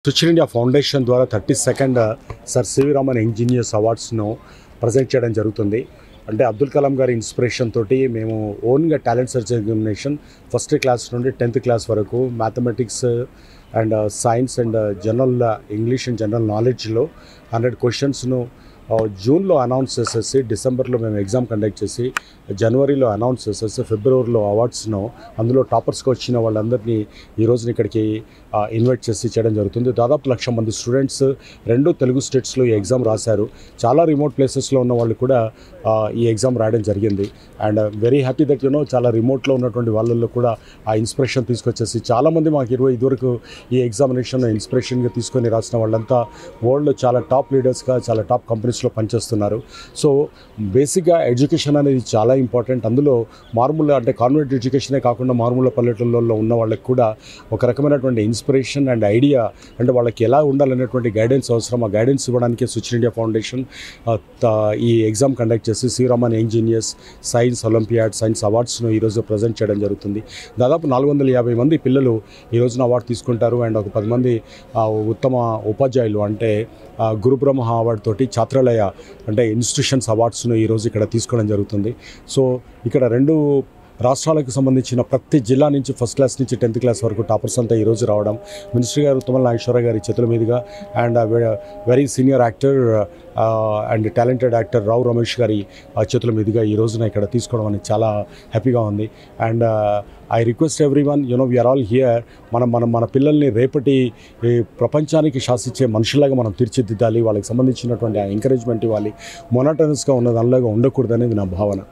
Switch India foundation ద్వారా 32nd Sir CV Raman engineers అవార్డ్స్ను present చేయడం జరుగుతుంది. అంటే అబ్దుల్ కలాం గారి ఇన్స్పిరేషన్ తోటి మేము ఓన్గా talent search examination first class నుండి 10th క్లాస్ వరకు mathematics and science and general English and general నాలెడ్జ్లో 100 క్వశ్చన్స్ను జూన్లో అనౌన్స్ చేసేసి డిసెంబర్లో మేము ఎగ్జామ్ కండక్ట్ చేసి జనవరిలో అనౌన్స్ చేసేసి ఫిబ్రవరిలో అవార్డ్స్ను అందులో టాపర్స్కి వచ్చిన వాళ్ళందరినీ ఈ రోజున ఇక్కడికి ఇన్వైట్ చేసి చేయడం జరుగుతుంది. దాదాపు 1,00,000 మంది స్టూడెంట్స్ 2 తెలుగు స్టేట్స్లో ఈ ఎగ్జామ్ రాశారు. చాలా రిమోట్ ప్లేసెస్లో ఉన్న వాళ్ళు కూడా ఈ ఎగ్జామ్ రాయడం జరిగింది. అండ్ వెరీ హ్యాపీ దట్ చాలా రిమోట్లో ఉన్నటువంటి వాళ్ళల్లో కూడా ఆ ఇన్స్పిరేషన్ తీసుకొచ్చేసి చాలామంది మాకు ఇదివరకు ఈ ఎగ్జామినేషన్ ఇన్స్పిరేషన్గా తీసుకొని రాసిన వాళ్ళంతా వరల్డ్లో చాలా టాప్ లీడర్స్గా చాలా టాప్ కంపెనీస్లో పనిచేస్తున్నారు. సో బేసిక్గా ఎడ్యుకేషన్ అనేది చాలా ఇంపార్టెంట్. అందులో మారుమూల అంటే కాన్వెంట్ ఎడ్యుకేషనే కాకుండా మారుమూల పల్లెటూళ్ళలో ఉన్న వాళ్ళకి కూడా ఒక రకమైనటువంటి ఇన్స్పిరేషన్ అండ్ ఐడియా అంటే వాళ్ళకి ఎలా ఉండాలనేటువంటి గైడెన్స్ అవసరం. ఆ గైడెన్స్ ఇవ్వడానికి స్విచ్ ఇండియా ఫౌండేషన్ ఈ ఎగ్జామ్ కండక్ట్ చేసి C Raman engineers science olympiad science అవార్డ్స్ను ఈరోజు ప్రజెంట్ చేయడం జరుగుతుంది. దాదాపు 450 మంది పిల్లలు ఈ రోజున అవార్డు తీసుకుంటారు. అండ్ ఒక 10 మంది ఉత్తమ ఉపాధ్యాయులు అంటే గురు బ్రహ్మ అవార్డు తోటి ఛాత్రాలయ అంటే ఇన్స్టిట్యూషన్స్ అవార్డ్స్ను ఈరోజు ఇక్కడ తీసుకోవడం జరుగుతుంది. సో ఇక్కడ 2 రాష్ట్రాలకు సంబంధించిన ప్రతి జిల్లా నుంచి ఫస్ట్ క్లాస్ నుంచి 10th క్లాస్ వరకు టాపర్స్ అంతా ఈరోజు రావడం మినిస్టర్ గారు తుమ్మల నాగేశ్వరరావు గారి చేతుల మీదుగా and very senior actor and talented actor Rao Ramesh గారి చేతుల మీదుగా ఈ రోజున ఇక్కడ తీసుకోవడం అనేది చాలా హ్యాపీగా ఉంది. And I request everyone we are all here మన పిల్లల్ని రేపటి ప్రపంచానికి శాసించే మనుషులాగా మనం తీర్చిదిద్దాలి. వాళ్ళకి సంబంధించినటువంటి ఎంకరేజ్మెంట్ ఇవ్వాలి. మొనోటనస్గా ఉన్న దానిలాగా ఉండకూడదనేది నా భావన.